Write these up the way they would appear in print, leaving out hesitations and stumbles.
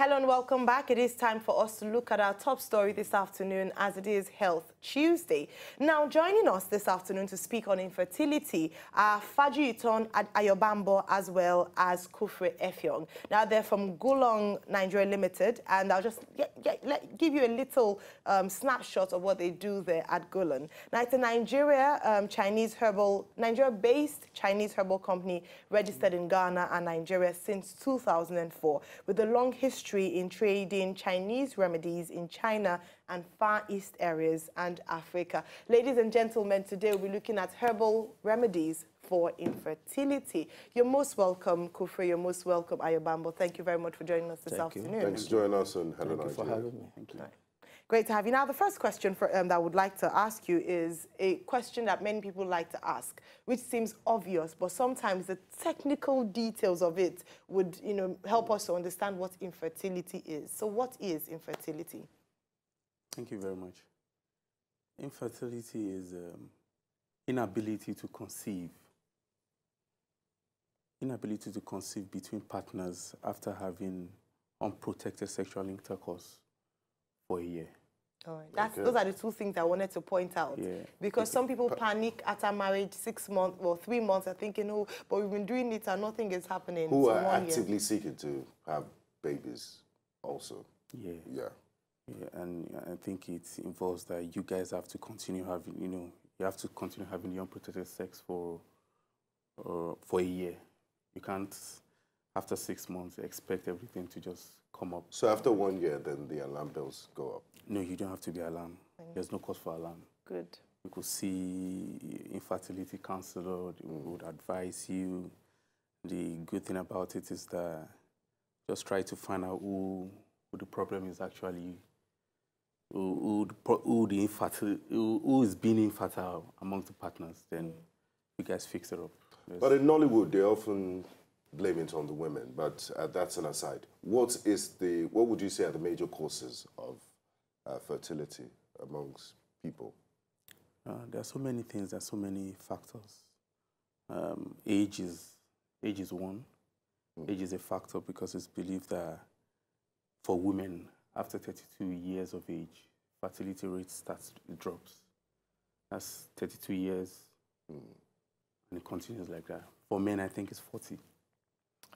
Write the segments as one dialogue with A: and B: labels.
A: Hello and welcome back. It is time for us to look at our top story this afternoon, as it is Health Tuesday. Now, joining us this afternoon to speak on infertility are Faji Iton at Ayobambo, as well as Kufree Effiong. Now, they're from Gulong Nigeria Limited, and I'll just give you a little snapshot of what they do there at Gulong. Now, it's a Nigeria-based Chinese herbal company registered in Ghana and Nigeria since 2004, with a long history in trading Chinese remedies in China and Far East areas and Africa. Ladies and gentlemen, today we'll be looking at herbal remedies for infertility. You're most welcome, Kufree. You're most welcome, Ayobambo. Thank you very much for joining us this afternoon.
B: Thanks for joining us on Hello
C: Thank you for having me. Thank you.
A: Right. Great to have you. Now, the first question that I would like to ask you is a question that many people like to ask, which seems obvious, but sometimes the technical details of it would, help us to understand what infertility is. So what is infertility?
C: Thank you very much. Infertility is inability to conceive. Inability to conceive between partners after having unprotected sexual intercourse for a year.
A: All right. Those are the two things I wanted to point out.
C: Yeah.
A: Because some people panic after marriage, 6 months or 3 months, are thinking, oh, but we've been doing it and nothing is happening.
B: Who are actively seeking to have babies also.
C: Yeah.
B: Yeah.
C: Yeah, and I think it involves that you guys have to continue having, you have to continue having the unprotected sex for a year. You can't, after 6 months, expect everything to just come up.
B: So after 1 year, then the alarm bells go up?
C: No, you don't have to be alarmed. There's no cause for alarm.
A: Good.
C: You could see infertility counselor, they would advise you. The good thing about it is that just try to find out who the problem is actually, who is being infertile among the partners. Then you guys fix it up.
B: But in Nollywood, they often blame it on the women, but that's an aside. What would you say are the major causes of fertility amongst people?
C: There are so many things, there are so many factors. Age is one. Age is a factor because it's believed that for women, after 32 years of age, fertility rate drops. That's 32 years, and it continues like that. For men, I think it's 40.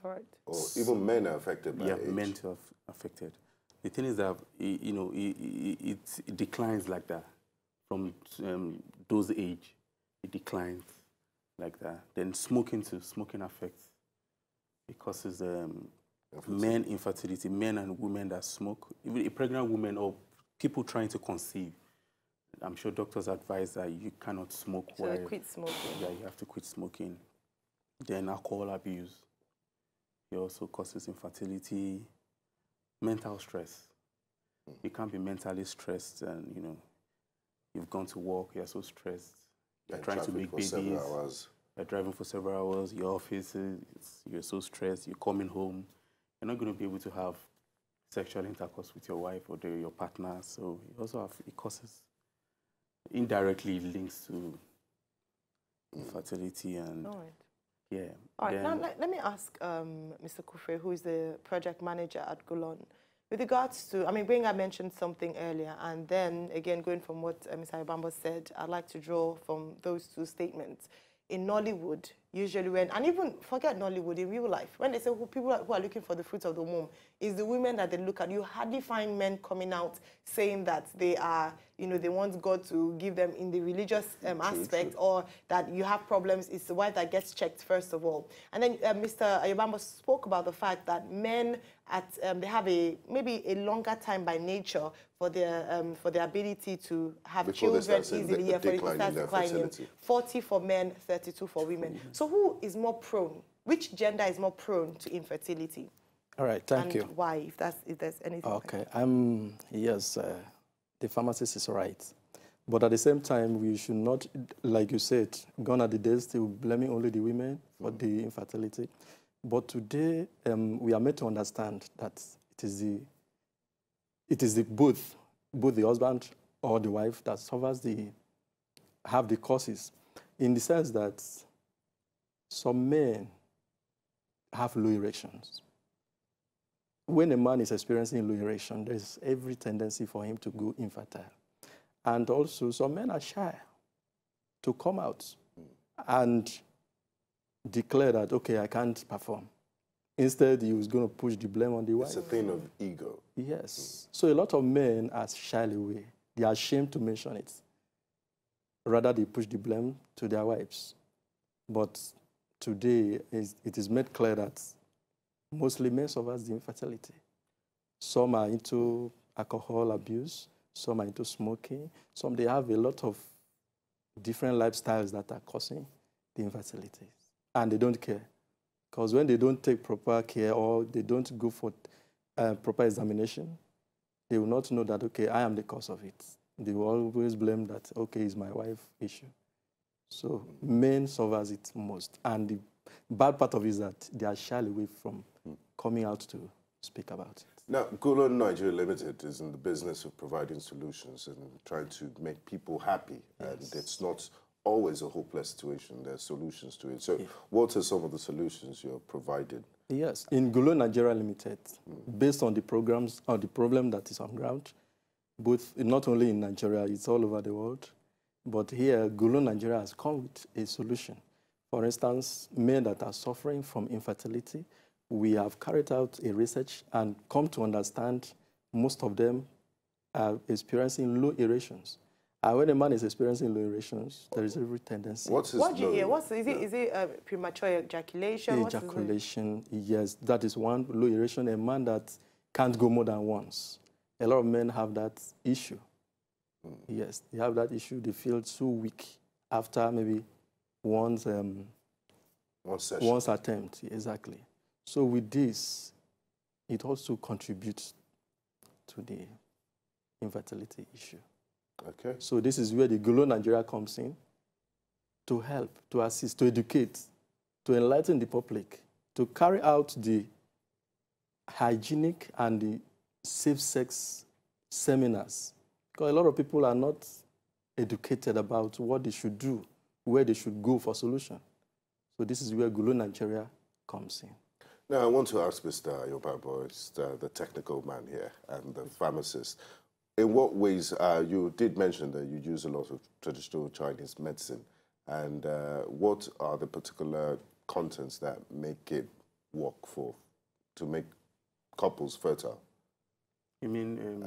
A: All right.
B: Or even men are affected by age.
C: Yeah, men too are affected. The thing is that, it declines like that. From those age, it declines like that. Then smoking affects. It causes men infertility, men and women that smoke. Even a pregnant woman or people trying to conceive. I'm sure doctors advise that you cannot smoke.
A: So quit smoking.
C: Yeah, you have to quit smoking. Then alcohol abuse. It also causes infertility. Mental stress. You can't be mentally stressed and, you've gone to work, you're so stressed. You're trying to make babies. You're driving for several hours. Your office, you're so stressed. You're coming home. You're not going to be able to have sexual intercourse with your wife or your partner. So it causes, indirectly links to infertility and...
A: All right.
C: Yeah.
A: All right, now let me ask Mr. Kufree, who is the project manager at Gulong, with regards to, Benga mentioned something earlier, and then again, going from what Mr. Ayobambo said, I'd like to draw from those two statements. In Nollywood, usually and even forget Nollywood, in real life, when they say people who are looking for the fruit of the womb, is the women that they look at. You hardly find men coming out saying that they are, they want God to give them in the religious aspect, or that you have problems. It's the wife that gets checked first of all. And then Mr. Ayobambo spoke about the fact that men they have maybe a longer time by nature for their ability to have children easily. Yeah, for it to start declining. 40 for men, 32 for women. So who is more prone? Which gender is more prone to infertility?
D: All right, thank you.
A: And why, if there's anything?
D: Okay, yes, the pharmacist is right. But at the same time, we should not, like you said, gone are the days to blaming only the women for the infertility. But today, we are made to understand that it is both the husband or the wife that have the causes, in the sense that some men have low erections. when a man is experiencing low erection, there's every tendency for him to go infertile. And also, some men are shy to come out and declare that, okay, I can't perform. Instead, he was going to push the blame on the wife.
B: It's a thing of ego.
D: Yes. So a lot of men are shy away. They are ashamed to mention it. Rather, they push the blame to their wives. But today, it is made clear that mostly men suffer the infertility. Some are into alcohol abuse. Some are into smoking. Some, they have a lot of different lifestyles that are causing the infertility. And they don't care. Because when they don't take proper care or they don't go for proper examination, they will not know that, okay, I am the cause of it. They will always blame that, okay, it's my wife's issue. So men suffer it most. And the bad part of it is that they are shy away from coming out to speak about it.
B: Now, Gulon Nigeria Limited is in the business of providing solutions and trying to make people happy. Yes. And it's not always a hopeless situation. There are solutions to it. So what are some of the solutions you're providing?
D: Yes, in Gulon Nigeria Limited, based on the programs or the problem that is on ground, both not only in Nigeria, it's all over the world. But here, Gulon Nigeria has come with a solution. For instance, men that are suffering from infertility, we have carried out a research and come to understand most of them are experiencing low erections. And when a man is experiencing low erections, there is every tendency.
A: What do you hear? Is it premature ejaculation?
D: Ejaculation, yes, that is one. Low erection, a man that can't go more than once. A lot of men have that issue. Yes, they have that issue. They feel too weak after maybe one attempt, exactly. So with this, it also contributes to the infertility issue.
B: Okay.
D: So this is where the Gulon Nigeria comes in to help, to assist, to educate, to enlighten the public, to carry out the hygienic and the safe sex seminars. Because a lot of people are not educated about what they should do, where they should go for solution. So this is where Gulon Nigeria comes in.
B: Now, I want to ask Mr. Ayobambo, the technical man here, and the pharmacist. In what ways, you did mention that you use a lot of traditional Chinese medicine, and what are the particular contents that make it work to make couples fertile?
C: You mean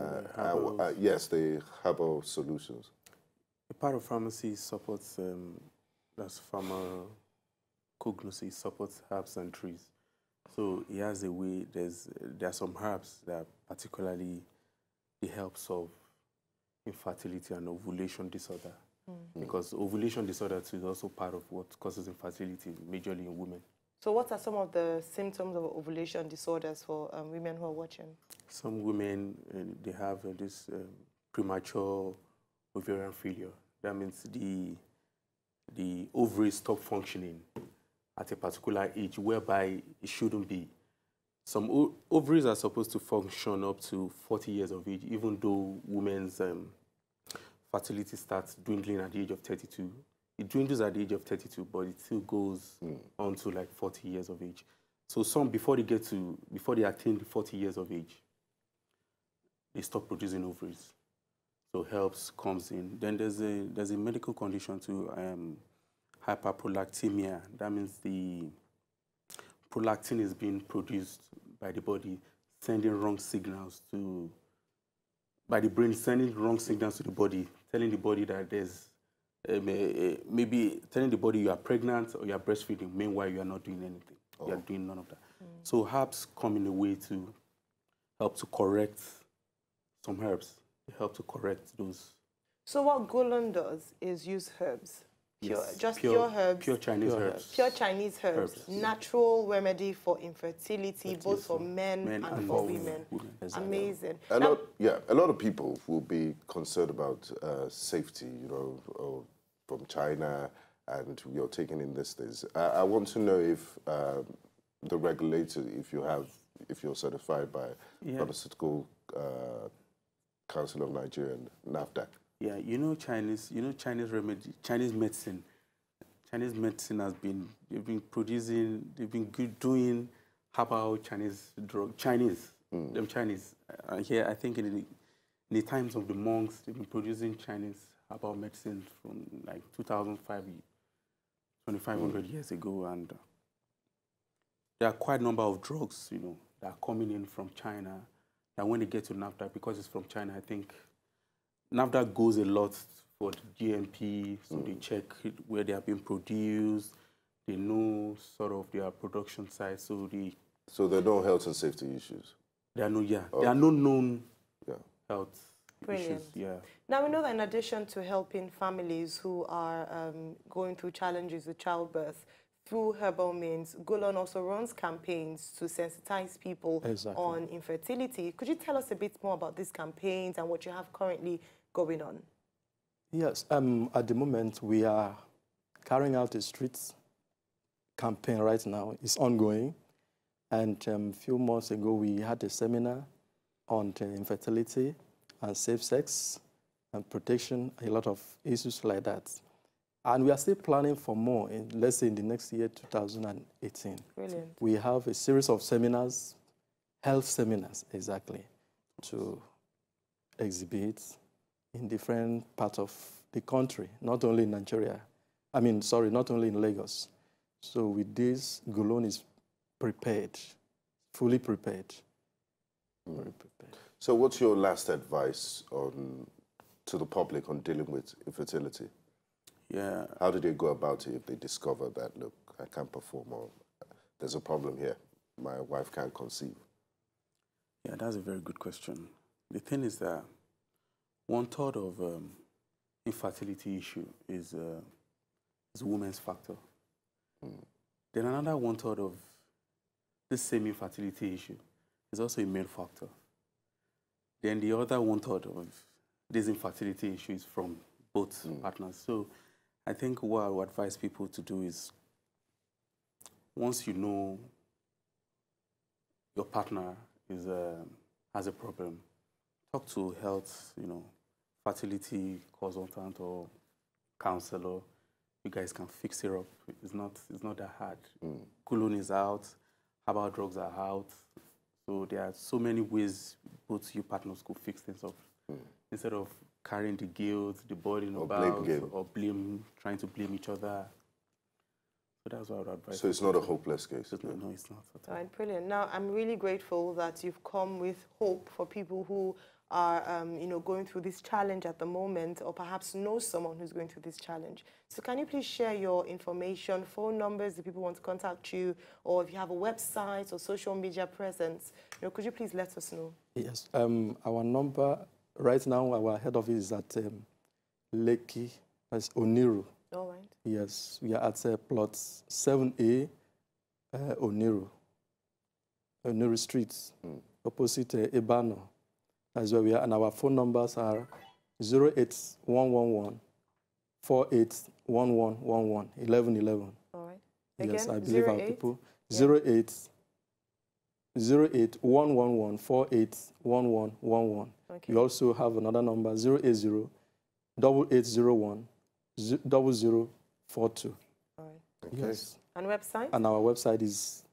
B: yes, the herbal solutions.
C: A part of pharmacy supports, that's pharmacognosy, supports herbs and trees. So he has a way, there are some herbs that particularly they help solve infertility and ovulation disorder. Because ovulation disorder too is also part of what causes infertility, majorly in women.
A: So what are some of the symptoms of ovulation disorders for women who are watching?
C: Some women, they have this premature ovarian failure. That means the ovaries stop functioning at a particular age whereby it shouldn't be. Some ovaries are supposed to function up to 40 years of age, even though women's fertility starts dwindling at the age of 32. It dwindles at the age of 32, but it still goes on to like 40 years of age. So some, before they attain the 40 years of age, they stop producing ovaries. So herbs comes in. Then there's a medical condition too, hyperprolactemia. That means the prolactin is being produced by the body, sending wrong signals to, by the brain sending wrong signals to the body, telling the body that there's, maybe telling the body you are pregnant or you are breastfeeding, meanwhile you are not doing anything. You are doing none of that. So herbs come in a way to help to correct some herbs. They help to correct those.
A: So what Gulon does is use herbs. Pure herbs.
C: Pure Chinese herbs.
A: Pure Chinese herbs. Natural remedy for infertility, both for men and for women. Amazing.
B: A lot of people will be concerned about safety, you know, from China, and you're taking in these things. I want to know if the regulator, if you're certified by Pharmaceutical Council of Nigeria and NAFDAC.
C: Yeah, Chinese remedy, Chinese medicine has been, they've been doing herbal Chinese drug, Chinese Them Chinese. Here, I think in the times of the monks, they've been producing Chinese herbal medicine from like 2,500 years ago, and there are quite a number of drugs, you know, that are coming in from China. And when they get to NAFTA, because it's from China, I think NAFTA goes a lot for the GMP, so they check where they are being produced. They know sort of their production side, so
B: there are no health and safety issues.
C: There are no there are no known health
A: Brilliant.
C: issues. Yeah.
A: Now we know that in addition to helping families who are going through challenges with childbirth, through Herbal means, Golan also runs campaigns to sensitize people on infertility. Could you tell us a bit more about these campaigns and what you have currently going on?
D: Yes, at the moment we are carrying out a street campaign right now. It's ongoing. And a few months ago, we had a seminar on infertility and safe sex and protection, a lot of issues like that. And we are still planning for more, let's say in the next year, 2018.
A: Brilliant.
D: We have a series of seminars, health seminars, exactly, to exhibit in different parts of the country, not only in Nigeria. Not only in Lagos. So with this, Golan is prepared, fully prepared. Very prepared.
B: So what's your last advice to the public on dealing with infertility?
C: Yeah.
B: How do they go about it if they discover that, look, I can't perform, or there's a problem here, my wife can't conceive?
C: Yeah, that's a very good question. The thing is that 1/3 of infertility issue is a woman's factor. Then another 1/3 of this same infertility issue is also a male factor. Then the other 1/3 of this infertility issue is from both partners. So I think what I would advise people to do is, once you know your partner has a problem, talk to health, fertility consultant or counselor. You guys can fix it up. It's not that hard. Golan is out. Herbal drugs are out. So there are so many ways both you partners could fix things up. Instead of carrying the guilt, the burden trying to blame each other. So that's what I would advise.
B: So it's not a hopeless case?
C: No, it's not.
A: All right, brilliant. Now, I'm really grateful that you've come with hope for people who are, going through this challenge at the moment, or perhaps know someone who's going through this challenge. So can you please share your information, phone numbers, if people want to contact you, or if you have a website or social media presence, could you please let us know?
D: Yes, our number right now, our head office is at Lekki, that's Oniru.
A: All right.
D: Yes, we are at plot 7A, Oniru Street, opposite Ebano. That's where we are, and our phone numbers are 08111 481111 1111.
A: All right. Again,
D: yes, I believe our people. 08111 481111. Okay. We also have another number 080 8801 0042.
A: All right.
B: Okay.
D: Yes.
A: And website?
D: And our website is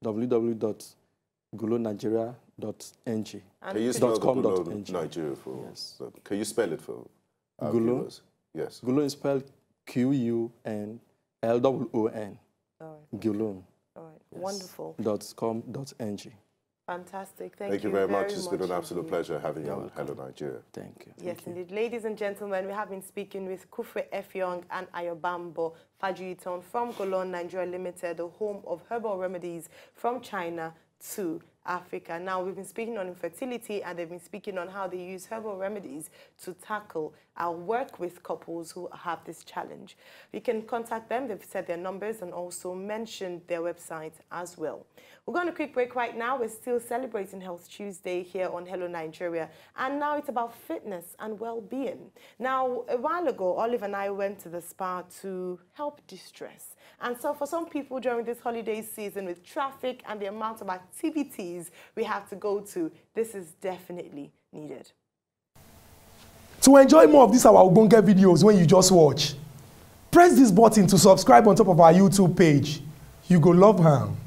D: www.golonnigeria.ng.
B: Can you spell Golan Nigeria for?
D: Yes.
B: Can you spell it for our
D: Golan?
B: viewers? Yes.
D: Golan is spelled QUNLOON.
A: All right.
D: Golan.
A: All right.
D: Yes.
A: Wonderful.
D: .com.ng.
A: Fantastic.
B: Thank you very much. It's been an absolute pleasure having you on Hello Nigeria.
D: Thank you.
A: Yes, indeed. Ladies and gentlemen, we have been speaking with Kufree F. Young and Ayobambo Fajuyiton from Golan Nigeria Limited, the home of herbal remedies from China to Africa. Now, we've been speaking on infertility, and they've been speaking on how they use herbal remedies to tackle our work with couples who have this challenge. You can contact them. They've said their numbers and also mentioned their website as well. We're going on a quick break right now. We're still celebrating Health Tuesday here on Hello Nigeria, and now it's about fitness and well-being. Now, a while ago, Olive and I went to the spa to help distress. And so for some people during this holiday season, with traffic and the amount of activities we have to go to, this is definitely needed.
E: To enjoy more of these our Ogbonge videos when you just watch, press this button to subscribe on top of our YouTube page. You go love am.